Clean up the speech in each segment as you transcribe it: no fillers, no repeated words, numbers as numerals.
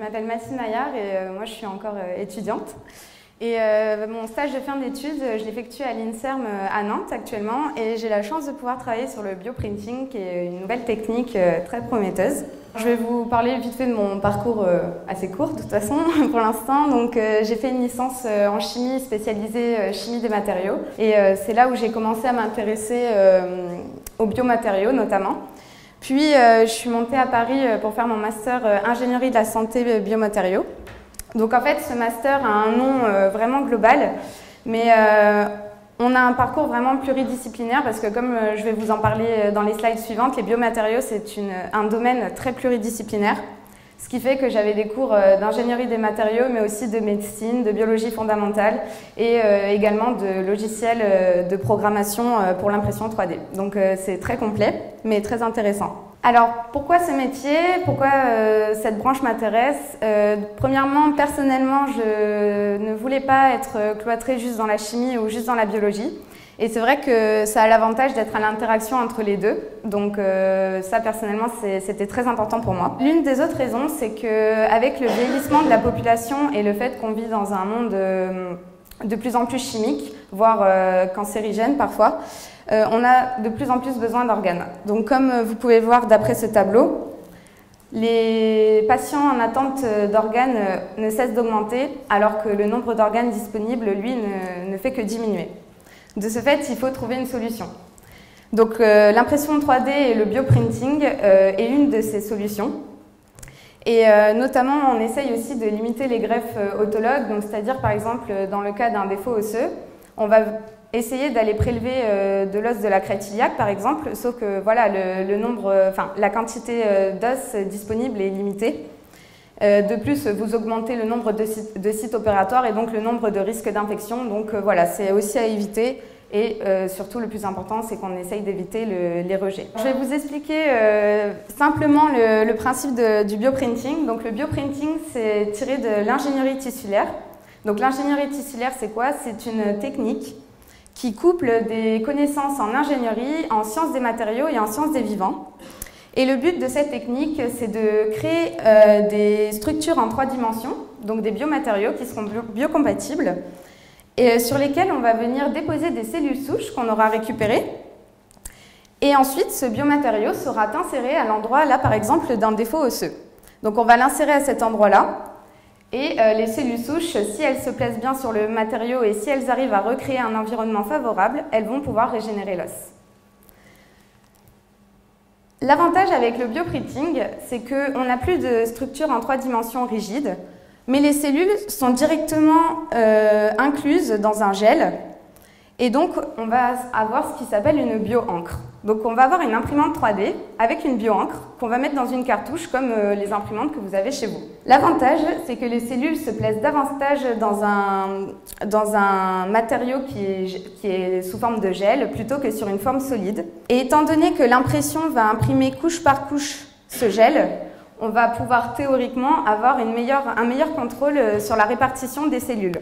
m'appelle Mathilde Maillard et moi je suis encore étudiante. Et mon stage de fin d'études, je l'effectue à l'INSERM à Nantes actuellement et j'ai la chance de pouvoir travailler sur le bioprinting qui est une nouvelle technique très prometteuse. Je vais vous parler vite fait de mon parcours assez court de toute façon pour l'instant. Donc j'ai fait une licence en chimie spécialisée chimie des matériaux et c'est là où j'ai commencé à m'intéresser aux biomatériaux notamment. Puis je suis montée à Paris pour faire mon master ingénierie de la santé biomatériaux. Donc en fait, ce master a un nom vraiment global, mais on a un parcours vraiment pluridisciplinaire parce que comme je vais vous en parler dans les slides suivantes, les biomatériaux c'est un domaine très pluridisciplinaire, ce qui fait que j'avais des cours d'ingénierie des matériaux, mais aussi de médecine, de biologie fondamentale et également de logiciels de programmation pour l'impression 3D. Donc c'est très complet, mais très intéressant. Alors, pourquoi ce métier? Pourquoi cette branche m'intéresse? Premièrement, personnellement, je ne voulais pas être cloîtrée juste dans la chimie ou juste dans la biologie. Et c'est vrai que ça a l'avantage d'être à l'interaction entre les deux. Donc ça, personnellement, c'était très important pour moi. L'une des autres raisons, c'est qu'avec le vieillissement de la population et le fait qu'on vit dans un monde de plus en plus chimique, voire cancérigène parfois, on a de plus en plus besoin d'organes. Donc comme vous pouvez voir d'après ce tableau, les patients en attente d'organes ne cessent d'augmenter alors que le nombre d'organes disponibles, lui, ne fait que diminuer. De ce fait, il faut trouver une solution. Donc l'impression 3D et le bioprinting est une de ces solutions. Et notamment, on essaye aussi de limiter les greffes autologues, donc c'est-à-dire par exemple dans le cas d'un défaut osseux, on va essayer d'aller prélever de l'os de la crête iliaque par exemple, sauf que voilà, la quantité d'os disponible est limitée. De plus, vous augmentez le nombre de sites opératoires et donc le nombre de risques d'infection, donc voilà, c'est aussi à éviter. Et surtout, le plus important, c'est qu'on essaye d'éviter les rejets. Je vais vous expliquer simplement le principe du bioprinting. Donc, le bioprinting, c'est tiré de l'ingénierie tissulaire. Donc, l'ingénierie tissulaire, c'est quoi? C'est une technique qui couple des connaissances en ingénierie, en sciences des matériaux et en sciences des vivants. Et le but de cette technique, c'est de créer des structures en 3 dimensions, donc des biomatériaux qui seront biocompatibles, et sur lesquels on va venir déposer des cellules souches qu'on aura récupérées. Et ensuite, ce biomatériau sera inséré à l'endroit, là par exemple, d'un défaut osseux. Donc on va l'insérer à cet endroit-là, et les cellules souches, si elles se plaisent bien sur le matériau et si elles arrivent à recréer un environnement favorable, elles vont pouvoir régénérer l'os. L'avantage avec le bioprinting, c'est qu'on n'a plus de structure en 3 dimensions rigide, mais les cellules sont directement incluses dans un gel et donc on va avoir ce qui s'appelle une bio-encre. Donc on va avoir une imprimante 3D avec une bio-encre qu'on va mettre dans une cartouche comme les imprimantes que vous avez chez vous. L'avantage, c'est que les cellules se plaisent davantage dans un matériau qui est sous forme de gel plutôt que sur une forme solide. Et étant donné que l'impression va imprimer couche par couche ce gel, on va pouvoir théoriquement avoir un meilleur contrôle sur la répartition des cellules.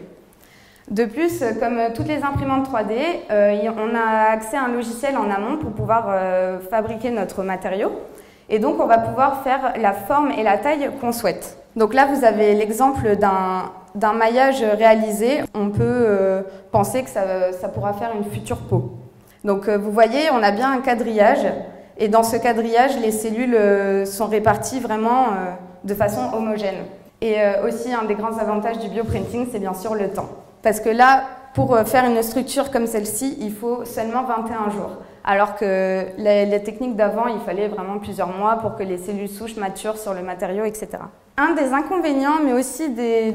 De plus, comme toutes les imprimantes 3D, on a accès à un logiciel en amont pour pouvoir fabriquer notre matériau. Et donc, on va pouvoir faire la forme et la taille qu'on souhaite. Donc là, vous avez l'exemple d'un maillage réalisé. On peut penser que ça pourra faire une future peau. Donc, vous voyez, on a bien un quadrillage. Et dans ce quadrillage, les cellules sont réparties vraiment de façon homogène. Et aussi, un des grands avantages du bioprinting, c'est bien sûr le temps. Parce que là, pour faire une structure comme celle-ci, il faut seulement 21 jours. Alors que les techniques d'avant, il fallait vraiment plusieurs mois pour que les cellules souches maturent sur le matériau, etc. Un des inconvénients, mais aussi des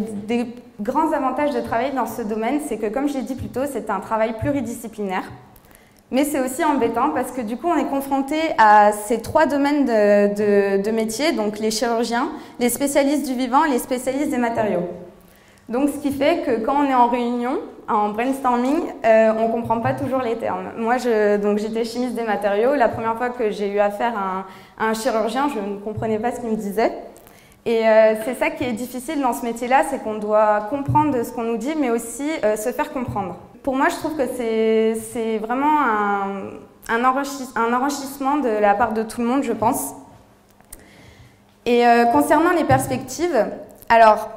grands avantages de travailler dans ce domaine, c'est que, comme je l'ai dit plus tôt, c'est un travail pluridisciplinaire. Mais c'est aussi embêtant parce que du coup, on est confronté à ces 3 domaines de métiers, donc les chirurgiens, les spécialistes du vivant et les spécialistes des matériaux. Donc, ce qui fait que quand on est en réunion, en brainstorming, on ne comprend pas toujours les termes. Moi, j'étais chimiste des matériaux. La première fois que j'ai eu affaire à un chirurgien, je ne comprenais pas ce qu'il me disait. Et c'est ça qui est difficile dans ce métier-là, c'est qu'on doit comprendre ce qu'on nous dit, mais aussi se faire comprendre. Pour moi, je trouve que c'est vraiment un enrichissement de la part de tout le monde, je pense. Et concernant les perspectives, Alors,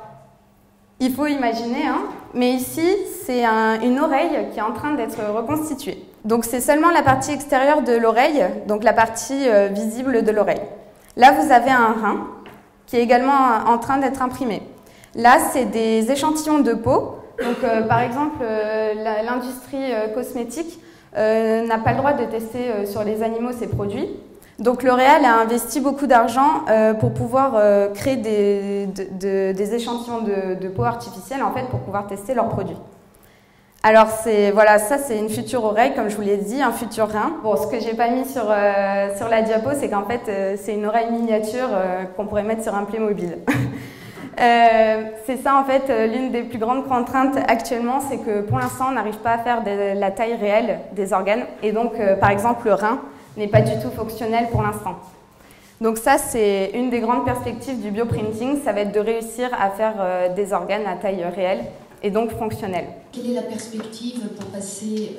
il faut imaginer, hein, mais ici, c'est une oreille qui est en train d'être reconstituée. Donc, c'est seulement la partie extérieure de l'oreille, donc la partie visible de l'oreille. Là, vous avez un rein qui est également en train d'être imprimé. Là, c'est des échantillons de peau. Donc, par exemple, l'industrie cosmétique n'a pas le droit de tester sur les animaux ces produits. Donc L'Oréal a investi beaucoup d'argent pour pouvoir créer des échantillons de peau artificielle en fait, pour pouvoir tester leurs produits. Alors voilà, ça c'est une future oreille, comme je vous l'ai dit, un futur rein. Bon, ce que j'ai pas mis sur la diapo, c'est qu'en fait c'est une oreille miniature qu'on pourrait mettre sur un Playmobil. C'est ça en fait l'une des plus grandes contraintes actuellement, c'est que pour l'instant on n'arrive pas à faire la taille réelle des organes et donc par exemple le rein n'est pas du tout fonctionnel pour l'instant. Donc ça, c'est une des grandes perspectives du bioprinting, ça va être de réussir à faire des organes à taille réelle et donc fonctionnels. Quelle est la perspective pour passer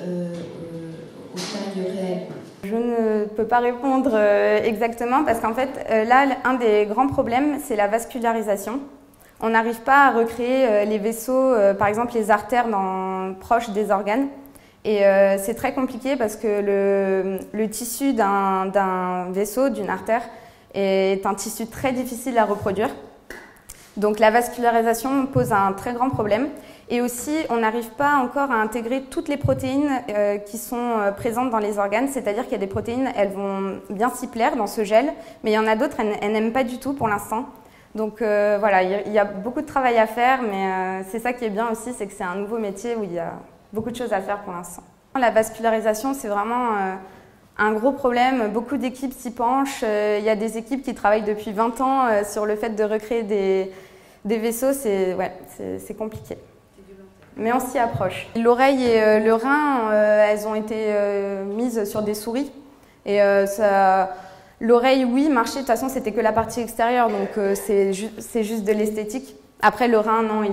aux tailles réelles? Je ne peux pas répondre exactement parce qu'en fait, là, un des grands problèmes, c'est la vascularisation. On n'arrive pas à recréer les vaisseaux, par exemple les artères proches des organes. Et c'est très compliqué parce que le tissu d'un vaisseau, d'une artère, est un tissu très difficile à reproduire. Donc la vascularisation pose un très grand problème. Et aussi, on n'arrive pas encore à intégrer toutes les protéines qui sont présentes dans les organes. C'est-à-dire qu'il y a des protéines, elles vont bien s'y plaire dans ce gel, mais il y en a d'autres, elles n'aiment pas du tout pour l'instant. Donc voilà, il y a beaucoup de travail à faire, mais c'est ça qui est bien aussi, c'est que c'est un nouveau métier où il y a beaucoup de choses à faire pour l'instant. La vascularisation, c'est vraiment un gros problème. Beaucoup d'équipes s'y penchent. Il y a des équipes qui travaillent depuis 20 ans sur le fait de recréer des vaisseaux. C'est compliqué. Mais on s'y approche. L'oreille et le rein, elles ont été mises sur des souris. Et l'oreille, oui, marchait. De toute façon, c'était que la partie extérieure. Donc, c'est juste de l'esthétique. Après, le rein, non, il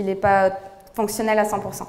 n'est pas fonctionnel à 100%.